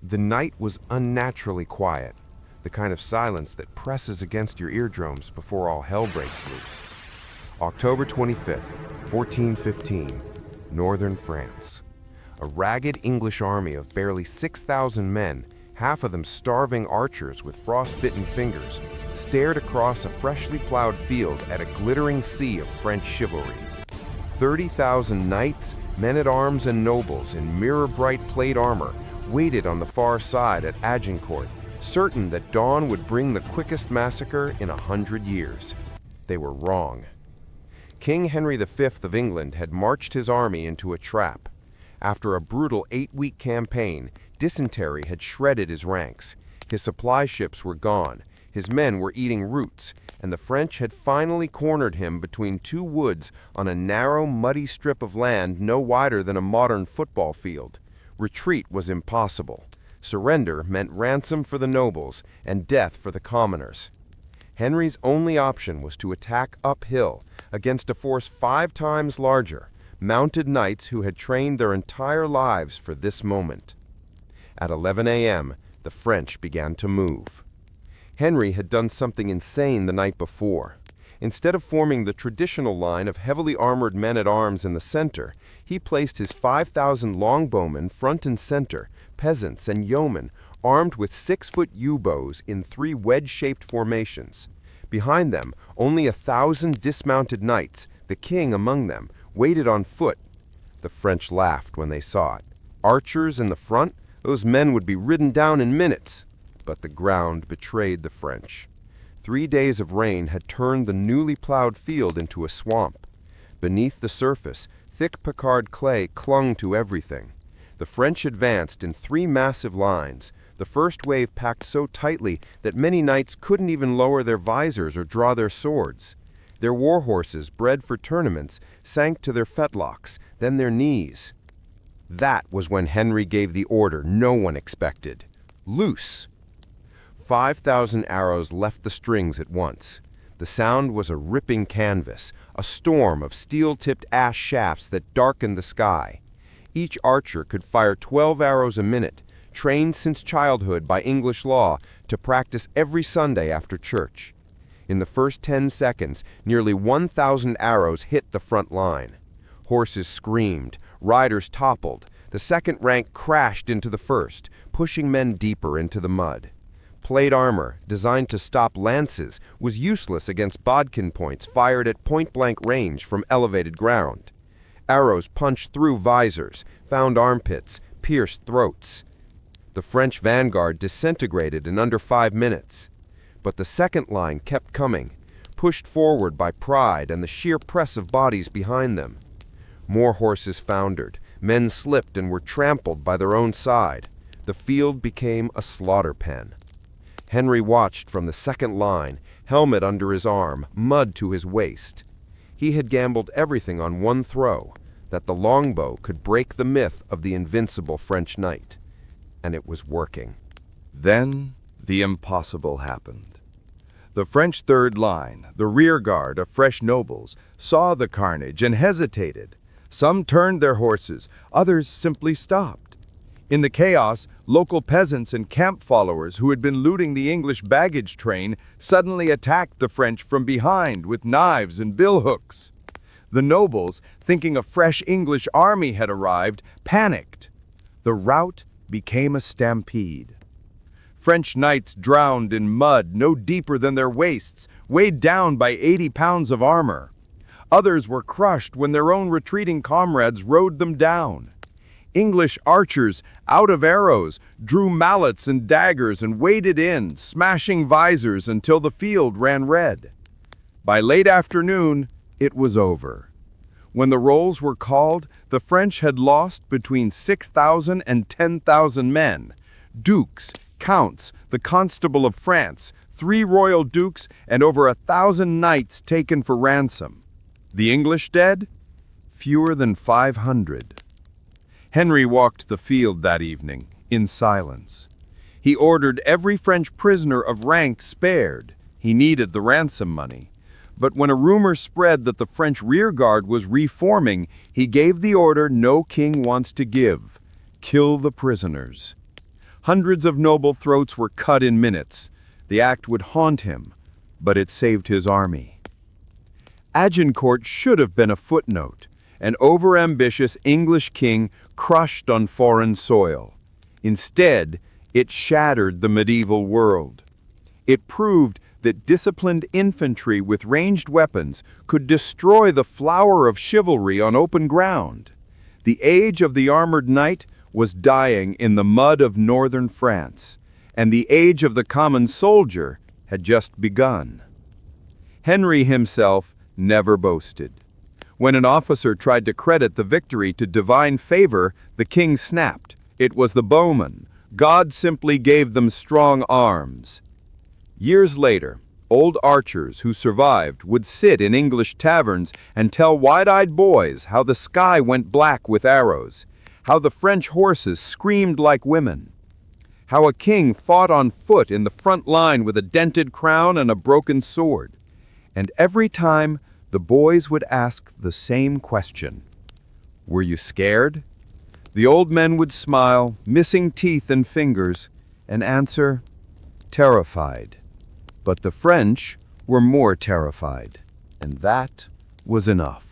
The night was unnaturally quiet, the kind of silence that presses against your eardrums before all hell breaks loose. October 25th, 1415, northern France. A ragged English army of barely 6,000 men, half of them starving archers with frostbitten fingers, stared across a freshly plowed field at a glittering sea of French chivalry. 30,000 knights, men-at-arms, and nobles in mirror-bright plate armor waited on the far side at Agincourt, certain that dawn would bring the quickest massacre in 100 years. They were wrong. King Henry V of England had marched his army into a trap. After a brutal 8-week campaign, dysentery had shredded his ranks. His supply ships were gone, his men were eating roots, and the French had finally cornered him between two woods on a narrow, muddy strip of land no wider than a modern football field. Retreat was impossible. Surrender meant ransom for the nobles and death for the commoners. Henry's only option was to attack uphill against a force 5 times larger, mounted knights who had trained their entire lives for this moment. At 11 a.m., the French began to move. Henry had done something insane the night before. Instead of forming the traditional line of heavily armored men-at-arms in the center, he placed his 5,000 longbowmen front and center, peasants and yeomen, armed with 6-foot yew-bows in 3 wedge-shaped formations. Behind them, only 1,000 dismounted knights, the king among them, waited on foot. The French laughed when they saw it. Archers in the front? Those men would be ridden down in minutes. But the ground betrayed the French. 3 days of rain had turned the newly plowed field into a swamp. Beneath the surface, thick Picard clay clung to everything. The French advanced in 3 massive lines, the first wave packed so tightly that many knights couldn't even lower their visors or draw their swords. Their war horses, bred for tournaments, sank to their fetlocks, then their knees. That was when Henry gave the order no one expected. Loose! 5,000 arrows left the strings at once. The sound was a ripping canvas, a storm of steel-tipped ash shafts that darkened the sky. Each archer could fire 12 arrows a minute, trained since childhood by English law to practice every Sunday after church. In the first 10 seconds, nearly 1,000 arrows hit the front line. Horses screamed, riders toppled. The second rank crashed into the first, pushing men deeper into the mud. Plate armor, designed to stop lances, was useless against bodkin points fired at point-blank range from elevated ground. Arrows punched through visors, found armpits, pierced throats. The French vanguard disintegrated in under 5 minutes. But the second line kept coming, pushed forward by pride and the sheer press of bodies behind them. More horses foundered, men slipped and were trampled by their own side. The field became a slaughter pen. Henry watched from the second line, helmet under his arm, mud to his waist. He had gambled everything on one throw, that the longbow could break the myth of the invincible French knight. And it was working. Then the impossible happened. The French third line, the rear guard of fresh nobles, saw the carnage and hesitated. Some turned their horses, others simply stopped. In the chaos, local peasants and camp followers who had been looting the English baggage train suddenly attacked the French from behind with knives and billhooks. The nobles, thinking a fresh English army had arrived, panicked. The rout became a stampede. French knights drowned in mud no deeper than their waists, weighed down by 80 pounds of armor. Others were crushed when their own retreating comrades rode them down. English archers, out of arrows, drew mallets and daggers and waded in, smashing visors until the field ran red. By late afternoon, it was over. When the rolls were called, the French had lost between 6,000 and 10,000 men. Dukes, counts, the Constable of France, 3 royal dukes, and over 1,000 knights taken for ransom. The English dead? Fewer than 500. Henry walked the field that evening, in silence. He ordered every French prisoner of rank spared. He needed the ransom money. But when a rumor spread that the French rearguard was reforming, he gave the order no king wants to give: kill the prisoners. Hundreds of noble throats were cut in minutes. The act would haunt him, but it saved his army. Agincourt should have been a footnote, an overambitious English king crushed on foreign soil. Instead, it shattered the medieval world. It proved that disciplined infantry with ranged weapons could destroy the flower of chivalry on open ground. The age of the armored knight was dying in the mud of northern France, and the age of the common soldier had just begun. Henry himself never boasted. When an officer tried to credit the victory to divine favor, the king snapped. It was the bowmen. God simply gave them strong arms. Years later, old archers who survived would sit in English taverns and tell wide-eyed boys how the sky went black with arrows, how the French horses screamed like women, how a king fought on foot in the front line with a dented crown and a broken sword. And every time, the boys would ask the same question. Were you scared? The old men would smile, missing teeth and fingers, and answer, terrified. But the French were more terrified, and that was enough.